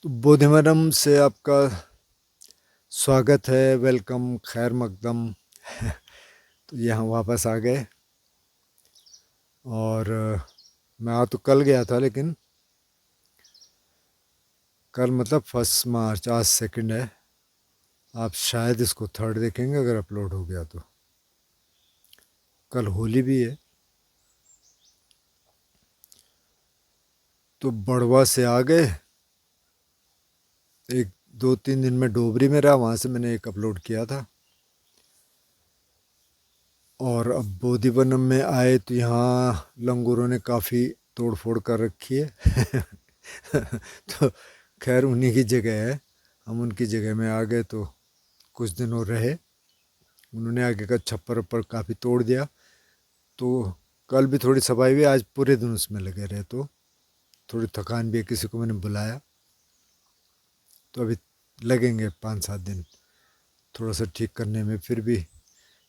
तो बोधिमरम से आपका स्वागत है, वेलकम, खैर मकदम। तो यहाँ वापस आ गए और मैं तो कल गया था, लेकिन कल मतलब 1 मार्च, आज 2 है। आप शायद इसको 3 देखेंगे अगर अपलोड हो गया तो। कल होली भी है। तो बड़वा से आ गए, एक 2-3 दिन में डोबरी में रहा, वहाँ से मैंने एक अपलोड किया था। और अब बोधिवनम में आए तो यहाँ लंगूरों ने काफ़ी तोड़ फोड़ कर रखी है। तो खैर उन्हीं की जगह है, हम उनकी जगह में आ गए तो कुछ दिन और रहे। उन्होंने आगे का छप्पर वप्पर काफ़ी तोड़ दिया, तो कल भी थोड़ी सफाई हुई, आज पूरे दिन उसमें लगे रहे, तो थोड़ी थकान भी है। किसी को मैंने बुलाया, तो अभी लगेंगे 5-7 दिन थोड़ा सा ठीक करने में। फिर भी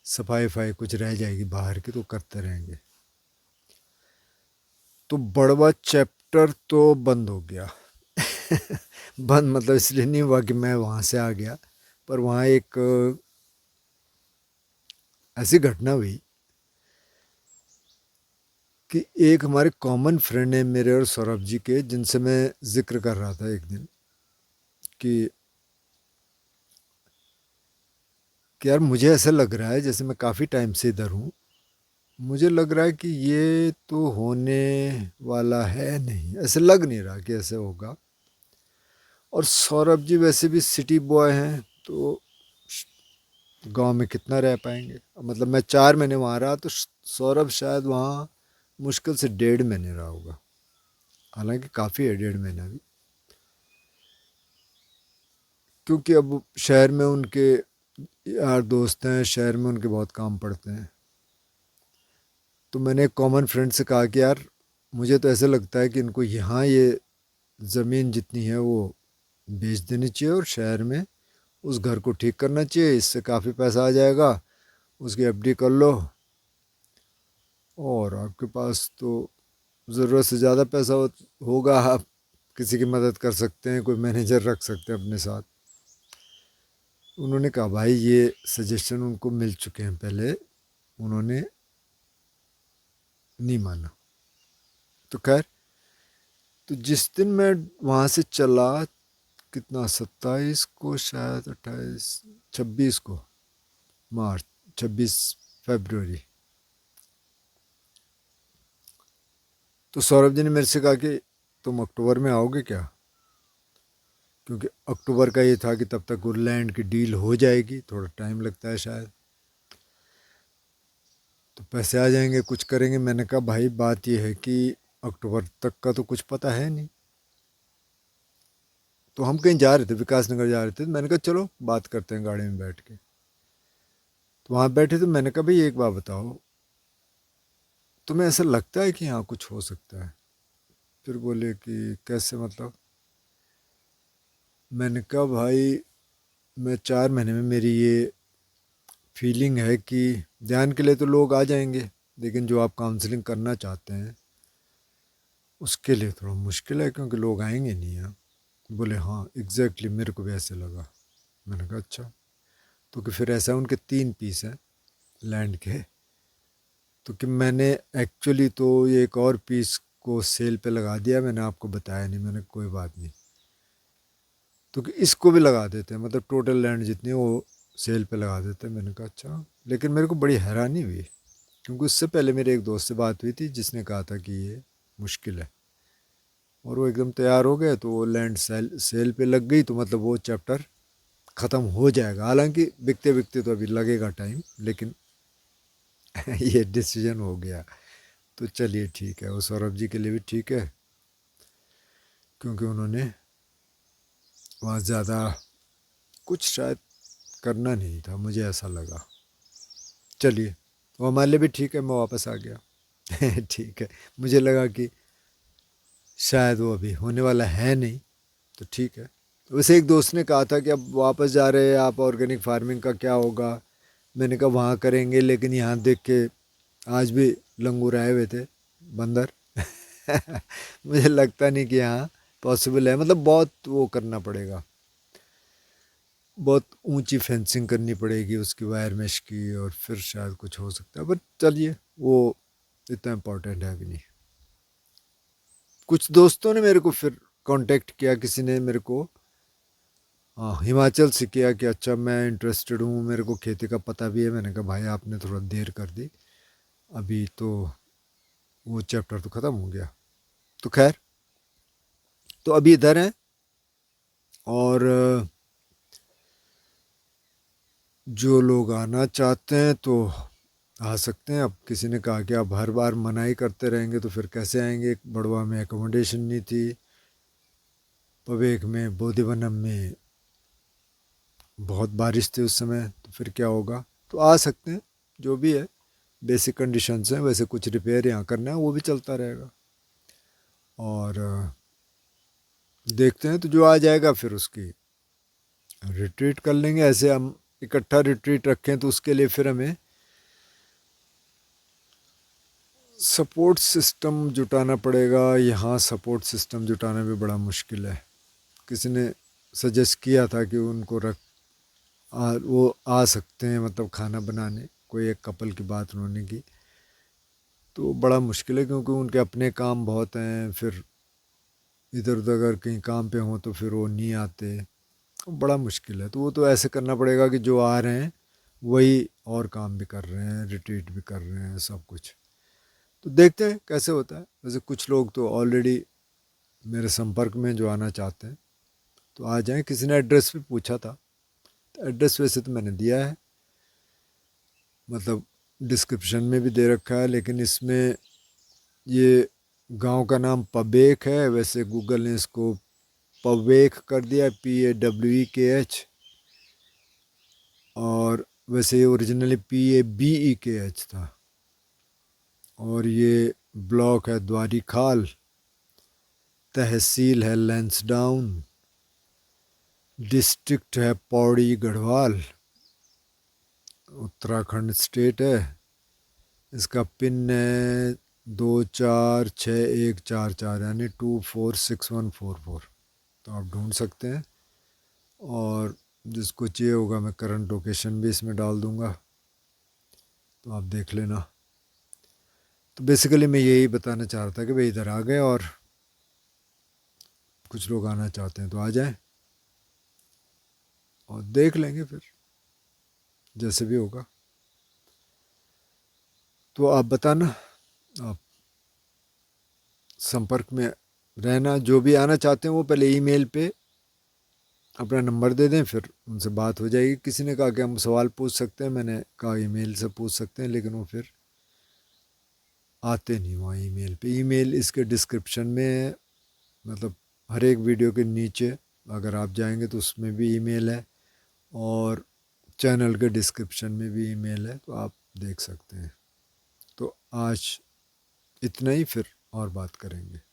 सफाई वफाई कुछ रह जाएगी बाहर की, तो करते रहेंगे। तो बड़वा चैप्टर तो बंद हो गया। बंद मतलब इसलिए नहीं हुआ कि मैं वहाँ से आ गया, पर वहाँ एक ऐसी घटना हुई कि एक हमारे कॉमन फ्रेंड है मेरे और सौरभ जी के, जिनसे मैं जिक्र कर रहा था एक दिन कि यार मुझे ऐसा लग रहा है जैसे मैं काफ़ी टाइम से इधर हूँ। मुझे लग रहा है कि ये तो होने वाला है नहीं, ऐसे लग नहीं रहा कि ऐसे होगा। और सौरभ जी वैसे भी सिटी बॉय हैं, तो गांव में कितना रह पाएंगे। मतलब मैं 4 महीने वहाँ रहा, तो सौरभ शायद वहाँ मुश्किल से 1.5 महीने रहा होगा। हालांकि काफ़ी है 1.5 महीना भी, क्योंकि अब शहर में उनके यार दोस्त हैं, शहर में उनके बहुत काम पड़ते हैं। तो मैंने एक कॉमन फ्रेंड से कहा कि यार मुझे तो ऐसा लगता है कि इनको यहाँ ये ज़मीन जितनी है वो बेच देनी चाहिए, और शहर में उस घर को ठीक करना चाहिए, इससे काफ़ी पैसा आ जाएगा, उसकी एफडी कर लो और आपके पास तो ज़रूरत से ज़्यादा पैसा होगा। आप किसी की मदद कर सकते हैं, कोई मैनेजर रख सकते हैं अपने साथ। उन्होंने कहा भाई ये सजेशन उनको मिल चुके हैं पहले, उन्होंने नहीं माना। तो खैर, तो जिस दिन मैं वहाँ से चला, कितना, 27 को शायद, 28, 26 को, मार्च, 26 फरवरी। तो सौरभ जी ने मेरे से कहा कि तुम अक्टूबर में आओगे क्या, क्योंकि अक्टूबर का ये था कि तब तक वो लैंड की डील हो जाएगी, थोड़ा टाइम लगता है शायद, तो पैसे आ जाएंगे, कुछ करेंगे। मैंने कहा भाई बात ये है कि अक्टूबर तक का तो कुछ पता है नहीं। तो हम कहीं जा रहे थे, विकास नगर जा रहे थे, तो मैंने कहा चलो बात करते हैं गाड़ी में बैठ के। तो वहाँ बैठे तो मैंने कहा भाई एक बात बताओ, तुम्हें ऐसा लगता है कि यहाँ कुछ हो सकता है? फिर बोले कि कैसे मतलब? मैंने कहा भाई मैं 4 महीने में, मेरी ये फीलिंग है कि ध्यान के लिए तो लोग आ जाएंगे, लेकिन जो आप काउंसलिंग करना चाहते हैं उसके लिए थोड़ा मुश्किल है, क्योंकि लोग आएंगे नहीं यहाँ। बोले हाँ एग्जैक्टली, मेरे को भी ऐसे लगा। मैंने कहा अच्छा। तो कि फिर ऐसा, उनके 3 पीस हैं लैंड के। तो कि मैंने एक्चुअली तो ये एक और पीस को सेल पे लगा दिया, मैंने आपको बताया नहीं। मैंने कोई बात नहीं, तो कि इसको भी लगा देते हैं, मतलब टोटल लैंड जितनी है वो सेल पे लगा देते हैं। मैंने कहा अच्छा। लेकिन मेरे को बड़ी हैरानी हुई, क्योंकि उससे पहले मेरे एक दोस्त से बात हुई थी जिसने कहा था कि ये मुश्किल है, और वो एकदम तैयार हो गए, तो वो लैंड सेल पे लग गई, तो मतलब वो चैप्टर ख़त्म हो जाएगा। हालांकि बिकते बिकते तो अभी लगेगा टाइम, लेकिन ये डिसीजन हो गया। तो चलिए ठीक है, वो सौरभ जी के लिए भी ठीक है, क्योंकि उन्होंने वहाँ ज़्यादा कुछ शायद करना नहीं था, मुझे ऐसा लगा। चलिए, वो हमारे लिए भी ठीक है, मैं वापस आ गया। ठीक है, मुझे लगा कि शायद वो अभी होने वाला है नहीं, तो ठीक है। वैसे एक दोस्त ने कहा था कि अब वापस जा रहे हैं आप, ऑर्गेनिक फार्मिंग का क्या होगा? मैंने कहा वहाँ करेंगे, लेकिन यहाँ देख के आज भी लंगूर आए हुए थे, बंदर। मुझे लगता नहीं कि यहाँ पॉसिबल है, मतलब बहुत वो करना पड़ेगा, बहुत ऊंची फेंसिंग करनी पड़ेगी उसकी वायर मेश की, और फिर शायद कुछ हो सकता है। बट चलिए, वो इतना इम्पोर्टेंट है भी नहीं। कुछ दोस्तों ने मेरे को फिर कांटेक्ट किया, किसी ने मेरे को, हाँ, हिमाचल से किया कि अच्छा मैं इंटरेस्टेड हूँ, मेरे को खेती का पता भी है। मैंने कहा भाई आपने थोड़ा देर कर दी, अभी तो वो चैप्टर तो ख़त्म हो गया। तो खैर, तो अभी इधर हैं, और जो लोग आना चाहते हैं तो आ सकते हैं। अब किसी ने कहा कि आप हर बार मनाही करते रहेंगे तो फिर कैसे आएंगे, बड़वा में एकोमोडेशन नहीं थी, पवेक में बोधिवनम में बहुत बारिश थी उस समय, तो फिर क्या होगा। तो आ सकते हैं, जो भी है बेसिक कंडीशंस हैं। वैसे कुछ रिपेयर यहाँ करना है वो भी चलता रहेगा, और देखते हैं, तो जो आ जाएगा फिर उसकी रिट्रीट कर लेंगे। ऐसे हम इकट्ठा रिट्रीट रखें तो उसके लिए फिर हमें सपोर्ट सिस्टम जुटाना पड़ेगा। यहाँ सपोर्ट सिस्टम जुटाना भी बड़ा मुश्किल है। किसी ने सजेस्ट किया था कि उनको वो आ सकते हैं, मतलब खाना बनाने, कोई एक कपल की बात उन्होंने की। तो बड़ा मुश्किल है क्योंकि उनके अपने काम बहुत हैं, फिर इधर उधर अगर कहीं काम पे हों तो फिर वो नहीं आते, तो बड़ा मुश्किल है। तो वो तो ऐसे करना पड़ेगा कि जो आ रहे हैं वही और काम भी कर रहे हैं, रिट्रीट भी कर रहे हैं, सब कुछ। तो देखते हैं कैसे होता है। वैसे कुछ लोग तो ऑलरेडी मेरे संपर्क में जो आना चाहते हैं तो आ जाएं। किसी ने एड्रेस भी पूछा था, तो एड्रेस वैसे तो मैंने दिया है, मतलब डिस्क्रिप्शन में भी दे रखा है, लेकिन इसमें ये गांव का नाम पबेक है। वैसे गूगल ने इसको पवेक कर दिया, PAWEKH, और वैसे ये ओरिजिनली PABEKH था। और ये ब्लॉक है द्वारी खाल, तहसील है लैंसडाउन, डिस्ट्रिक्ट है पौड़ी गढ़वाल, उत्तराखंड स्टेट है। इसका पिन है 246144, यानी 246144। तो आप ढूंढ सकते हैं, और जिसको चाहिए होगा मैं करंट लोकेशन भी इसमें डाल दूंगा, तो आप देख लेना। तो बेसिकली मैं यही बताना चाह रहा था कि भाई इधर आ गए, और कुछ लोग आना चाहते हैं तो आ जाएं, और देख लेंगे फिर जैसे भी होगा। तो आप बताना, आप संपर्क में रहना। जो भी आना चाहते हैं वो पहले ईमेल पे अपना नंबर दे दें, फिर उनसे बात हो जाएगी। किसी ने कहा कि हम सवाल पूछ सकते हैं, मैंने कहा ईमेल से पूछ सकते हैं, लेकिन वो फिर आते नहीं वहाँ ईमेल पे। ईमेल इसके डिस्क्रिप्शन में है, मतलब हर एक वीडियो के नीचे अगर आप जाएंगे तो उसमें भी ईमेल है, और चैनल के डिस्क्रिप्शन में भी ईमेल है, तो आप देख सकते हैं। तो आज इतना ही, फिर और बात करेंगे।